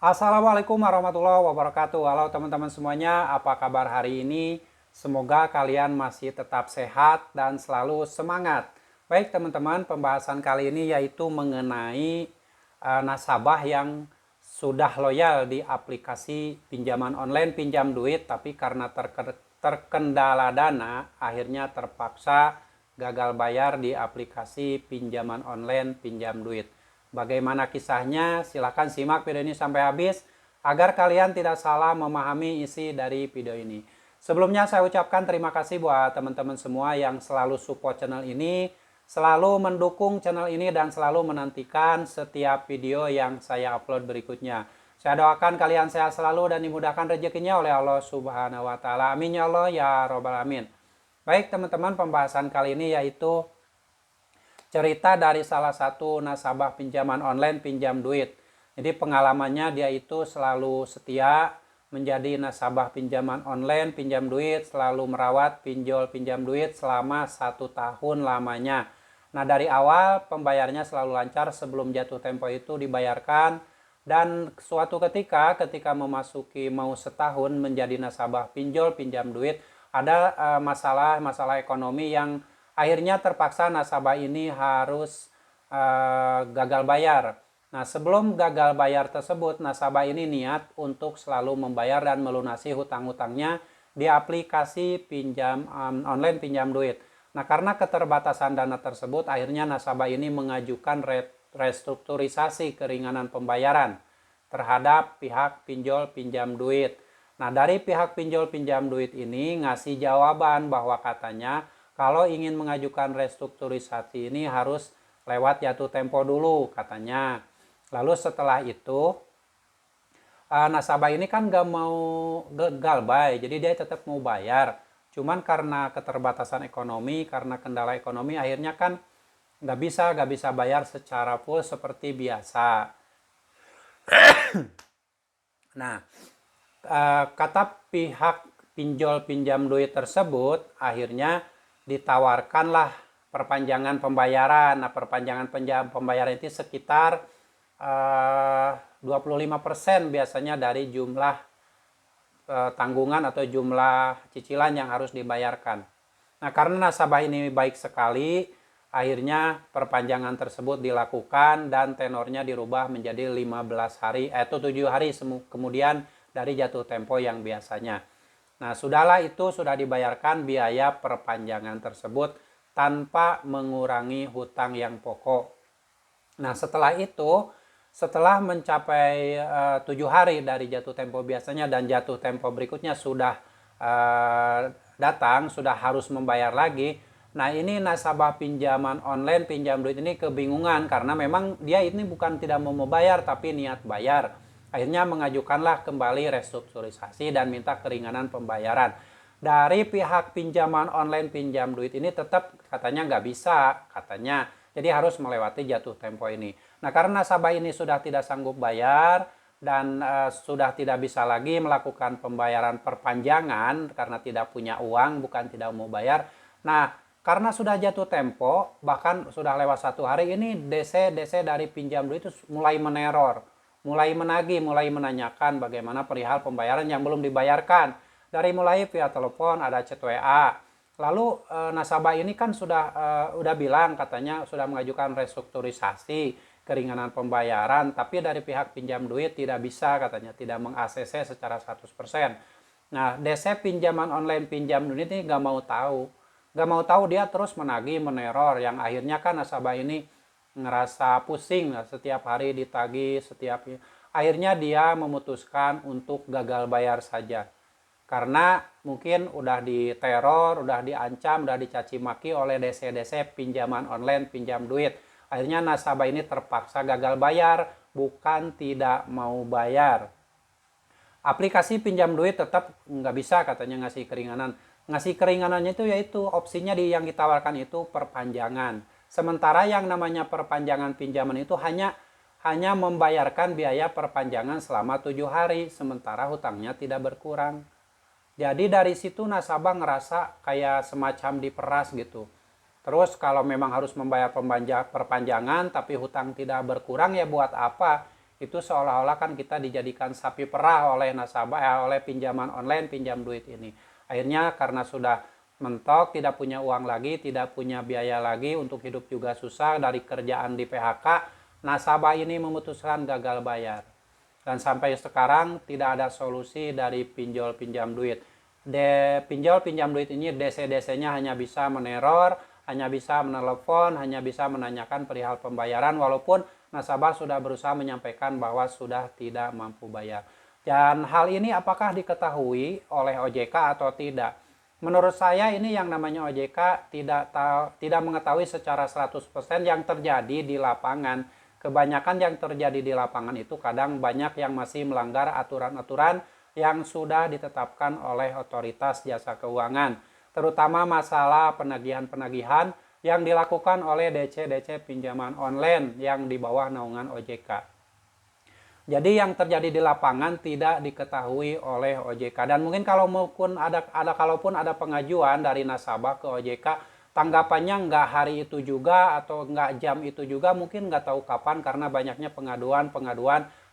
Assalamualaikum warahmatullahi wabarakatuh. Halo teman-teman semuanya, apa kabar hari ini? Semoga kalian masih tetap sehat dan selalu semangat. Baik teman-teman, pembahasan kali ini yaitu mengenai nasabah yang sudah loyal di aplikasi pinjaman online pinjam duit, tapi karena terkendala dana, akhirnya terpaksa gagal bayar di aplikasi pinjaman online pinjam duit. Bagaimana kisahnya? Silahkan simak video ini sampai habis agar kalian tidak salah memahami isi dari video ini. Sebelumnya saya ucapkan terima kasih buat teman-teman semua yang selalu support channel ini, selalu mendukung channel ini dan selalu menantikan setiap video yang saya upload berikutnya. Saya doakan kalian sehat selalu dan dimudahkan rezekinya oleh Allah Subhanahu wa taala. Amin ya Allah ya robbal alamin. Baik teman-teman, pembahasan kali ini yaitu cerita dari salah satu nasabah pinjaman online pinjam duit. Jadi pengalamannya dia itu selalu setia menjadi nasabah pinjaman online pinjam duit, selalu merawat pinjol pinjam duit selama 1 tahun lamanya. Nah dari awal pembayarnya selalu lancar, sebelum jatuh tempo itu dibayarkan, dan suatu ketika memasuki mau setahun menjadi nasabah pinjol pinjam duit, ada masalah ekonomi yang akhirnya terpaksa nasabah ini harus gagal bayar. Nah, sebelum gagal bayar tersebut, nasabah ini niat untuk selalu membayar dan melunasi hutang-hutangnya di aplikasi pinjam online pinjam duit. Nah, karena keterbatasan dana tersebut, akhirnya nasabah ini mengajukan restrukturisasi keringanan pembayaran terhadap pihak pinjol pinjam duit. Nah, dari pihak pinjol pinjam duit ini ngasih jawaban bahwa katanya kalau ingin mengajukan restrukturisasi ini harus lewat jatuh tempo dulu katanya. Lalu setelah itu nasabah ini kan gak mau gagal bay, jadi dia tetap mau bayar. Cuman karena keterbatasan ekonomi, karena kendala ekonomi, akhirnya kan gak bisa bayar secara full seperti biasa. Nah, kata pihak pinjol pinjam duit tersebut, akhirnya ditawarkanlah perpanjangan pembayaran. Nah, perpanjangan pembayaran itu sekitar 25% biasanya dari jumlah tanggungan atau jumlah cicilan yang harus dibayarkan. Nah, karena nasabah ini baik sekali, akhirnya perpanjangan tersebut dilakukan dan tenornya dirubah menjadi 15 hari atau 7 hari kemudian dari jatuh tempo yang biasanya. Nah, sudahlah, itu sudah dibayarkan biaya perpanjangan tersebut tanpa mengurangi hutang yang pokok. Nah, setelah itu, setelah mencapai 7 hari dari jatuh tempo biasanya dan jatuh tempo berikutnya sudah datang, sudah harus membayar lagi. Nah, ini nasabah pinjaman online pinjam duit ini kebingungan karena memang dia ini bukan tidak mau membayar tapi niat bayar. Akhirnya mengajukanlah kembali restrukturisasi dan minta keringanan pembayaran. Dari pihak pinjaman online pinjam duit ini tetap katanya nggak bisa, katanya. Jadi harus melewati jatuh tempo ini. Nah, karena nasabah ini sudah tidak sanggup bayar dan sudah tidak bisa lagi melakukan pembayaran perpanjangan karena tidak punya uang, bukan tidak mau bayar. Nah, karena sudah jatuh tempo, bahkan sudah lewat 1 hari, ini DC dari pinjam duit itu mulai meneror, mulai menagih, mulai menanyakan bagaimana perihal pembayaran yang belum dibayarkan. Dari mulai via telepon, ada chat WA. Lalu nasabah ini kan udah bilang katanya sudah mengajukan restrukturisasi keringanan pembayaran, tapi dari pihak pinjam duit tidak bisa, katanya tidak meng-ACC secara 100%. Nah, DC pinjaman online pinjam duit ini gak mau tahu. Gak mau tahu, dia terus menagih, meneror, yang akhirnya kan nasabah ini ngerasa pusing setiap hari ditagih, akhirnya dia memutuskan untuk gagal bayar saja. Karena mungkin udah diteror, udah diancam, udah dicaci maki oleh DC pinjaman online pinjam duit. Akhirnya nasabah ini terpaksa gagal bayar, bukan tidak mau bayar. Aplikasi pinjam duit tetap nggak bisa katanya ngasih keringanan. Ngasih keringanannya itu yaitu opsinya yang ditawarkan itu perpanjangan. Sementara yang namanya perpanjangan pinjaman itu hanya membayarkan biaya perpanjangan selama 7 hari, sementara hutangnya tidak berkurang. Jadi dari situ nasabah ngerasa kayak semacam diperas gitu. Terus kalau memang harus membayar perpanjangan tapi hutang tidak berkurang, ya buat apa? itu seolah-olah kan kita dijadikan sapi perah oleh nasabah, oleh pinjaman online, pinjam duit ini. Akhirnya karena sudah mentok, tidak punya uang lagi, tidak punya biaya lagi, untuk hidup juga susah, dari kerjaan di PHK, nasabah ini memutuskan gagal bayar. Dan sampai sekarang tidak ada solusi dari pinjol pinjam duit. Pinjol pinjam duit ini DC-DC-nya hanya bisa meneror, hanya bisa menelepon, hanya bisa menanyakan perihal pembayaran, walaupun nasabah sudah berusaha menyampaikan bahwa sudah tidak mampu bayar. Dan hal ini apakah diketahui oleh OJK atau tidak? Menurut saya ini yang namanya OJK tidak mengetahui secara 100% yang terjadi di lapangan. Kebanyakan yang terjadi di lapangan itu kadang banyak yang masih melanggar aturan-aturan yang sudah ditetapkan oleh otoritas jasa keuangan. Terutama masalah penagihan-penagihan yang dilakukan oleh DC-DC pinjaman online yang di bawah naungan OJK. Jadi yang terjadi di lapangan tidak diketahui oleh OJK. Dan mungkin kalaupun ada pengajuan dari nasabah ke OJK, tanggapannya nggak hari itu juga atau nggak jam itu juga, mungkin nggak tahu kapan, karena banyaknya pengaduan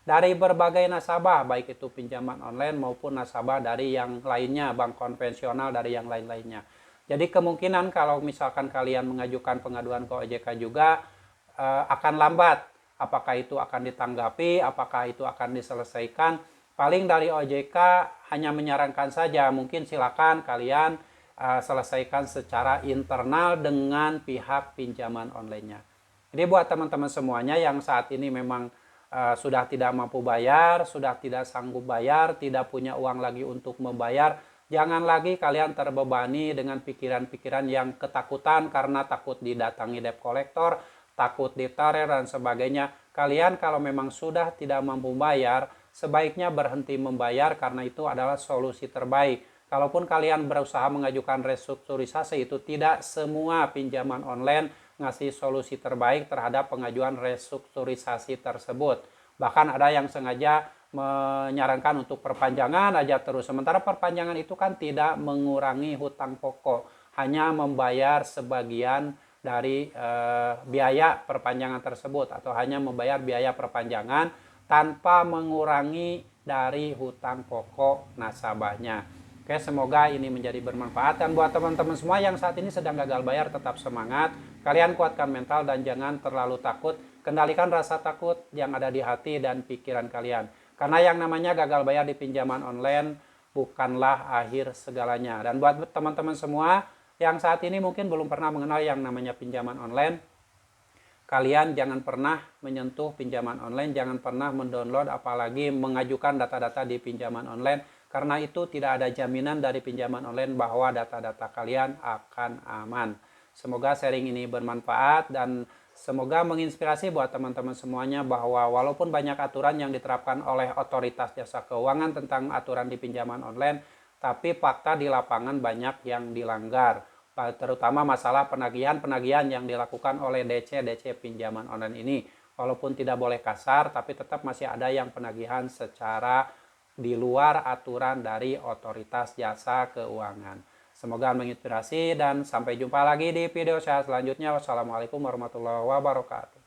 dari berbagai nasabah, baik itu pinjaman online maupun nasabah dari yang lainnya, bank konvensional, dari yang lain-lainnya. Jadi kemungkinan kalau misalkan kalian mengajukan pengaduan ke OJK juga akan lambat. Apakah itu akan ditanggapi, apakah itu akan diselesaikan. Paling dari OJK hanya menyarankan saja, mungkin silakan kalian selesaikan secara internal dengan pihak pinjaman online-nya. Jadi buat teman-teman semuanya yang saat ini memang sudah tidak mampu bayar, sudah tidak sanggup bayar, tidak punya uang lagi untuk membayar, jangan lagi kalian terbebani dengan pikiran-pikiran yang ketakutan karena takut didatangi debt collector, takut diteror dan sebagainya. Kalian kalau memang sudah tidak mampu bayar, sebaiknya berhenti membayar karena itu adalah solusi terbaik. Kalaupun kalian berusaha mengajukan restrukturisasi, itu tidak semua pinjaman online ngasih solusi terbaik terhadap pengajuan restrukturisasi tersebut. Bahkan ada yang sengaja menyarankan untuk perpanjangan aja terus. Sementara perpanjangan itu kan tidak mengurangi hutang pokok, hanya membayar sebagian dari biaya perpanjangan tersebut, atau hanya membayar biaya perpanjangan tanpa mengurangi dari hutang pokok nasabahnya. Oke, semoga ini menjadi bermanfaat. Dan buat teman-teman semua yang saat ini sedang gagal bayar, tetap semangat. Kalian kuatkan mental dan jangan terlalu takut. Kendalikan rasa takut yang ada di hati dan pikiran kalian. Karena yang namanya gagal bayar di pinjaman online bukanlah akhir segalanya. Dan buat teman-teman semua yang saat ini mungkin belum pernah mengenal yang namanya pinjaman online, kalian jangan pernah menyentuh pinjaman online, jangan pernah mendownload apalagi mengajukan data-data di pinjaman online, karena itu tidak ada jaminan dari pinjaman online bahwa data-data kalian akan aman. Semoga sharing ini bermanfaat dan semoga menginspirasi buat teman-teman semuanya bahwa walaupun banyak aturan yang diterapkan oleh otoritas jasa keuangan tentang aturan di pinjaman online, tapi fakta di lapangan banyak yang dilanggar. Terutama masalah penagihan-penagihan yang dilakukan oleh DC pinjaman online ini. Walaupun tidak boleh kasar, tapi tetap masih ada yang penagihan secara di luar aturan dari otoritas jasa keuangan. Semoga menginspirasi dan sampai jumpa lagi di video saya selanjutnya. Wassalamualaikum warahmatullahi wabarakatuh.